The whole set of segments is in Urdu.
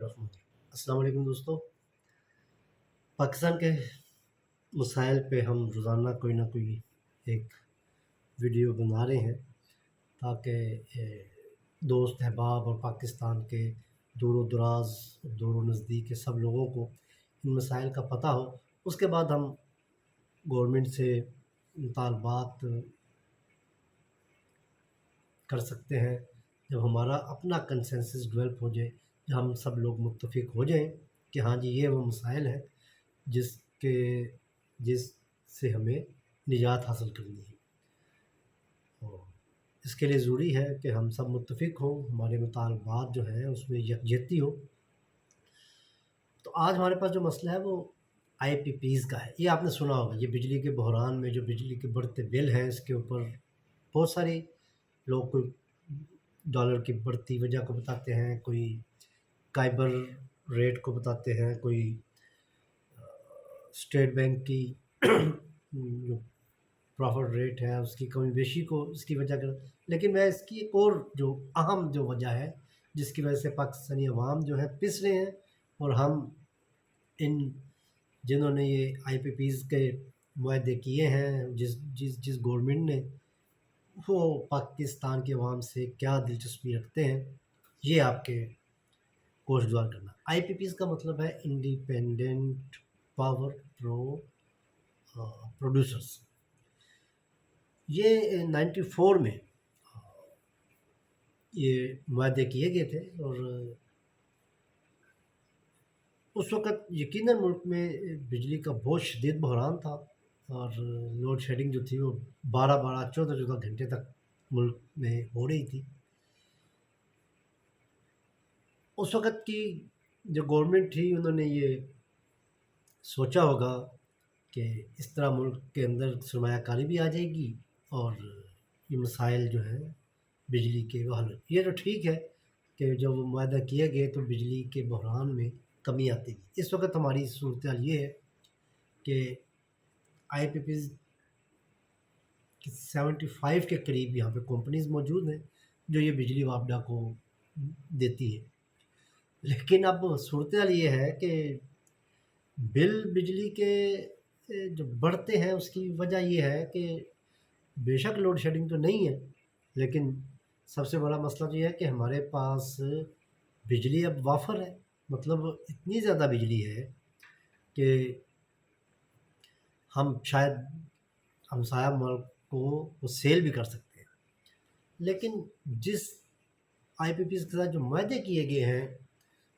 السلام علیکم دوستو، پاکستان کے مسائل پہ ہم روزانہ کوئی نہ کوئی ایک ویڈیو بنا رہے ہیں تاکہ دوست احباب اور پاکستان کے دور و دراز دور و نزدیک کے سب لوگوں کو ان مسائل کا پتہ ہو۔ اس کے بعد ہم گورنمنٹ سے مطالبات کر سکتے ہیں جب ہمارا اپنا کنسنسس ڈیولپ ہو جائے، جب ہم سب لوگ متفق ہو جائیں کہ ہاں جی یہ وہ مسائل ہیں جس کے جس سے ہمیں نجات حاصل کرنی ہے۔ اور اس کے لیے ضروری ہے کہ ہم سب متفق ہوں، ہمارے مطالبات جو ہیں اس میں یکجہتی ہو۔ تو آج ہمارے پاس جو مسئلہ ہے وہ آئی پی پیز کا ہے۔ یہ آپ نے سنا ہوگا، یہ بجلی کے بحران میں جو بجلی کے بڑھتے بل ہیں اس کے اوپر بہت ساری لوگ کوئی ڈالر کی بڑھتی وجہ کو بتاتے ہیں، کوئی کائبر ریٹ کو بتاتے ہیں، کوئی اسٹیٹ بینک کی جو پرافٹ ریٹ ہے اس کی کمی بیشی کو اس کی وجہ کر، لیکن میں اس کی ایک اور جو اہم جو وجہ ہے جس کی وجہ سے پاکستانی عوام جو ہے پس رہے ہیں، اور ہم ان جنہوں نے یہ آئی پی پیز کے معاہدے کیے ہیں، جس گورنمنٹ نے، وہ پاکستان کے عوام سے کیا دلچسپی رکھتے ہیں، یہ آپ کے کوش گزار کرنا۔ آئی پی پیز کا مطلب ہے انڈیپینڈنٹ پاور پروڈیوسرس۔ یہ 94 میں یہ معاہدے کیے گئے تھے، اور اس وقت یقیناً ملک میں بجلی کا بہت شدید بحران تھا، اور لوڈ شیڈنگ جو تھی وہ 14 گھنٹے تک ملک میں ہو رہی تھی۔ اس وقت کی جو گورنمنٹ تھی انہوں نے یہ سوچا ہوگا کہ اس طرح ملک کے اندر سرمایہ کاری بھی آ جائے گی اور یہ مسائل جو ہیں بجلی کے وہ حل۔ یہ تو ٹھیک ہے کہ جب وہ معاہدہ کیے گئے تو بجلی کے بحران میں کمی آتی گی۔ اس وقت ہماری صورتحال یہ ہے کہ آئی پی پیز 75 کے قریب یہاں پہ کمپنیز موجود ہیں جو یہ بجلی وابڈا کو دیتی ہے، لیکن اب صورتحال یہ ہے کہ بل بجلی کے جو بڑھتے ہیں اس کی وجہ یہ ہے کہ بے شک لوڈ شیڈنگ تو نہیں ہے، لیکن سب سے بڑا مسئلہ تو یہ ہے کہ ہمارے پاس بجلی اب وافر ہے، مطلب اتنی زیادہ بجلی ہے کہ ہم شاید ہمسایہ ملک کو وہ سیل بھی کر سکتے ہیں۔ لیکن جس آئی پی پیز کے ساتھ جو معاہدے کیے گئے ہیں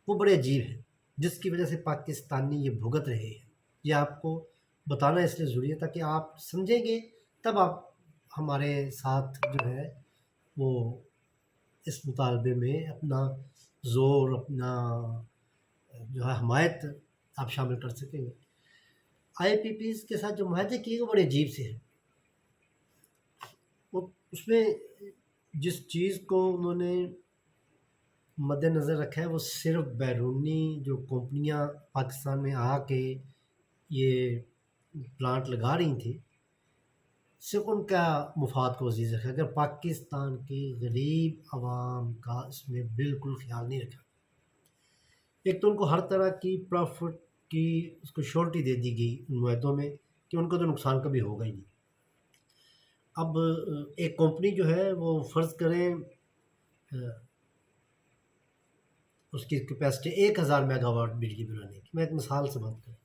وہ بڑے عجیب ہیں، جس کی وجہ سے پاکستانی یہ بھگت رہے ہیں۔ یہ آپ کو بتانا اس لیے ضروری ہے تاکہ آپ سمجھیں گے، تب آپ ہمارے ساتھ جو ہے وہ اس مطالبے میں اپنا زور، اپنا جو ہے حمایت آپ شامل کر سکیں گے۔ آئی پی پیز کے ساتھ جو معاہدے کیے وہ بڑے عجیب سے ہیں۔ اس میں جس چیز کو انہوں نے مد نظر رکھا ہے وہ صرف بیرونی جو کمپنیاں پاکستان میں آ کے یہ پلانٹ لگا رہی تھیں، صرف ان کا مفاد کو عزیز رکھا، اگر پاکستان کی غریب عوام کا اس میں بالکل خیال نہیں رکھا۔ ایک تو ان کو ہر طرح کی پرافٹ کی اس کو شورٹی دے دی گئی ان معاہدوں میں کہ ان کو تو نقصان کبھی ہوگا ہی نہیں۔ اب ایک کمپنی جو ہے وہ فرض کریں اس کی کیپیسٹی 1000 میگا واٹ بجلی بنانے کی، میں ایک مثال سے بات کروں،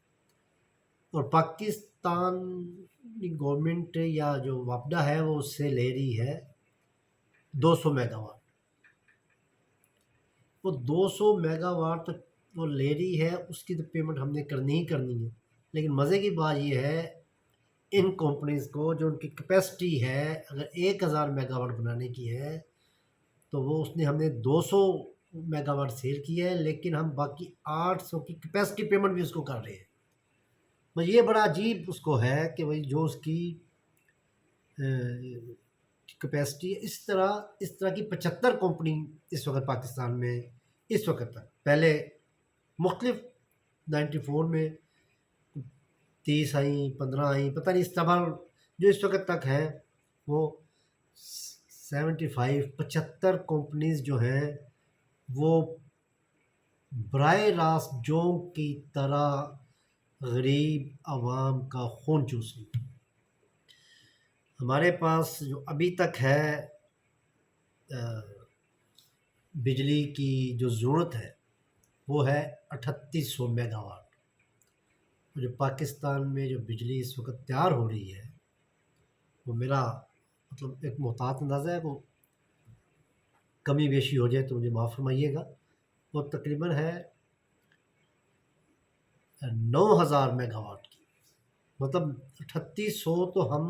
اور پاکستان گورنمنٹ یا جو وابڈا ہے وہ اس سے لے رہی ہے 200 میگا واٹ۔ وہ 200 میگا واٹ تو وہ لے رہی ہے، اس کی تو پیمنٹ ہم نے کرنی ہی کرنی ہے، لیکن مزے کی بات یہ ہے ان کمپنیز کو جو ان کی کیپیسٹی ہے اگر 1000 میگا واٹ بنانے کی ہے تو وہ اس نے ہم نے 200 میگا واٹ سیل کی ہے، لیکن ہم باقی 800 کی کیپیسٹی پیمنٹ بھی اس کو کر رہے ہیں۔ یہ بڑا عجیب اس کو ہے کہ بھائی جو اس کی کیپیسٹی اس طرح کی 75 کمپنی اس وقت پاکستان میں اس وقت تک، پہلے مختلف 94 میں 30 آئیں، 15 آئیں، پتہ نہیں، اس طرح جو اس وقت تک ہیں وہ 75 کمپنیز جو ہیں وہ براہ راست جونک کی طرح غریب عوام کا خون چوسیں۔ ہمارے پاس جو ابھی تک ہے بجلی کی جو ضرورت ہے وہ ہے 3800 میگا واٹ۔ جو پاکستان میں جو بجلی اس وقت تیار ہو رہی ہے وہ میرا مطلب ایک محتاط اندازہ ہے، وہ کمی بیشی ہو جائے تو مجھے معاف فرمائیے گا، وہ تقریباً ہے 9000 میگا واٹ کی۔ مطلب 3800 تو ہم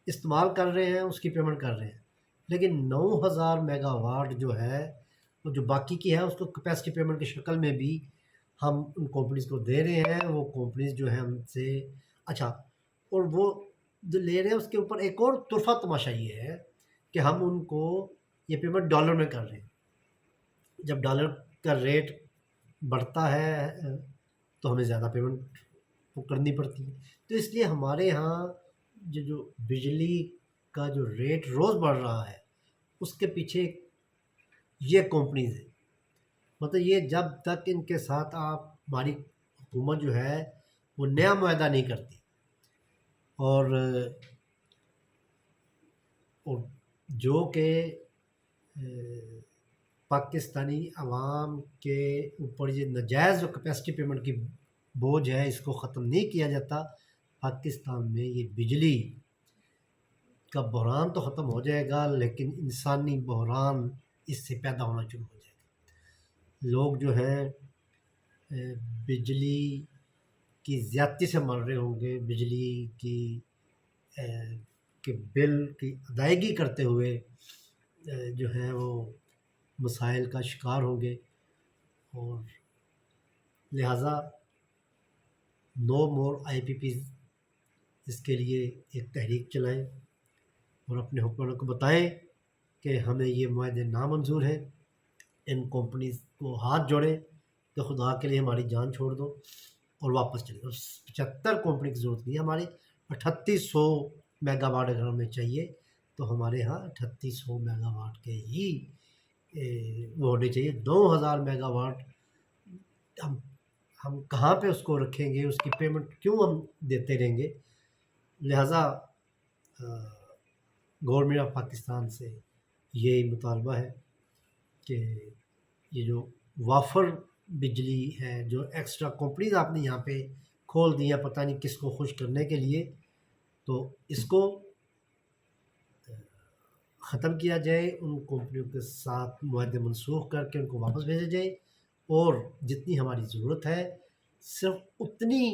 استعمال کر رہے ہیں، اس کی پیمنٹ کر رہے ہیں، لیکن 9000 میگا واٹ جو ہے وہ جو باقی کی ہے اس کو کیپیسٹی پیمنٹ کی شکل میں بھی ہم ان کمپنیز کو دے رہے ہیں۔ وہ کمپنیز جو ہے ہم سے اچھا، اور وہ جو لے رہے ہیں اس کے اوپر ایک اور طرفہ تماشا یہ ہے کہ ہم ان کو یہ پیمنٹ ڈالر میں کر رہے ہیں۔ جب ڈالر کا ریٹ بڑھتا ہے تو ہمیں زیادہ پیمنٹ کرنی پڑتی ہے، تو اس لیے ہمارے یہاں جو بجلی کا جو ریٹ روز بڑھ رہا ہے اس کے پیچھے یہ کمپنیز ہیں۔ مطلب یہ جب تک ان کے ساتھ آپ ہماری حکومت جو ہے وہ نیا معاہدہ نہیں کرتی اور جو کہ پاکستانی عوام کے اوپر یہ ناجائز جو کیپیسٹی پیمنٹ کی بوجھ ہے اس کو ختم نہیں کیا جاتا، پاکستان میں یہ بجلی کا بحران تو ختم ہو جائے گا لیکن انسانی بحران اس سے پیدا ہونا شروع ہو جائے گا۔ لوگ جو ہیں بجلی کی زیادتی سے مر رہے ہوں گے، بجلی کی کے بل کی ادائیگی کرتے ہوئے جو ہے وہ مسائل کا شکار ہوں گے، اور لہٰذا نو مور آئی پی پیز اس کے لیے ایک تحریک چلائیں اور اپنے حکمرانوں کو بتائیں کہ ہمیں یہ معاہدے نامنظور ہیں، ان کمپنیز کو ہاتھ جوڑیں کہ خدا کے لیے ہماری جان چھوڑ دو اور واپس چلے جاؤ۔ 75 کمپنی کی ضرورت نہیں ہے، ہماری 3800 میگا واٹ اگر ہمیں چاہیے تو ہمارے یہاں 3800 میگا واٹ کے ہی وہ ہونے چاہیے۔ 9000 میگا واٹ ہم کہاں پہ اس کو رکھیں گے، اس کی پیمنٹ کیوں ہم دیتے رہیں گے؟ لہٰذا گورنمنٹ آف پاکستان سے یہی مطالبہ ہے کہ یہ جو وافر بجلی ہے، جو ایکسٹرا کمپنیز آپ نے یہاں پہ کھول دی ہیں پتہ نہیں کس کو خوش کرنے کے لیے، تو اس کو ختم کیا جائے، ان کمپنیوں کے ساتھ معاہدے منسوخ کر کے ان کو واپس بھیجا جائے، اور جتنی ہماری ضرورت ہے صرف اتنی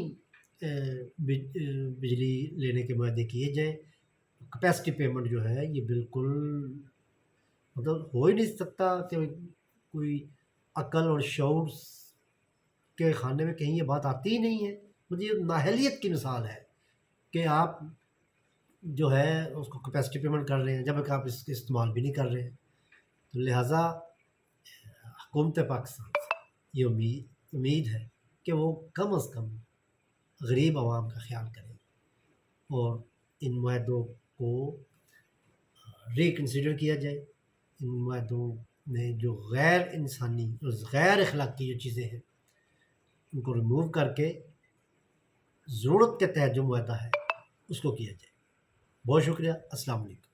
بجلی لینے کے معاہدے کیے جائیں۔ کیپیسٹی پیمنٹ جو ہے یہ بالکل مطلب ہو ہی نہیں سکتا کہ کوئی عقل اور شعور کے خانے میں کہیں یہ بات آتی ہی نہیں ہے۔ مجھے یہ نااہلیت کی مثال ہے کہ آپ جو ہے اس کو کیپیسٹی پیمنٹ کر رہے ہیں جب کہ آپ اس کے استعمال بھی نہیں کر رہے ہیں۔ تو لہٰذا حکومت پاکستان سے یہ امید ہے کہ وہ کم از کم غریب عوام کا خیال کریں اور ان معاہدوں کو ریکنسیڈر کیا جائے۔ ان معاہدوں میں جو غیر انسانی اور غیر اخلاقی جو چیزیں ہیں ان کو ریموو کر کے ضرورت کے تحت جو معاہدہ ہے اس کو کیا جائے۔ بہت شکریہ، السلام علیکم۔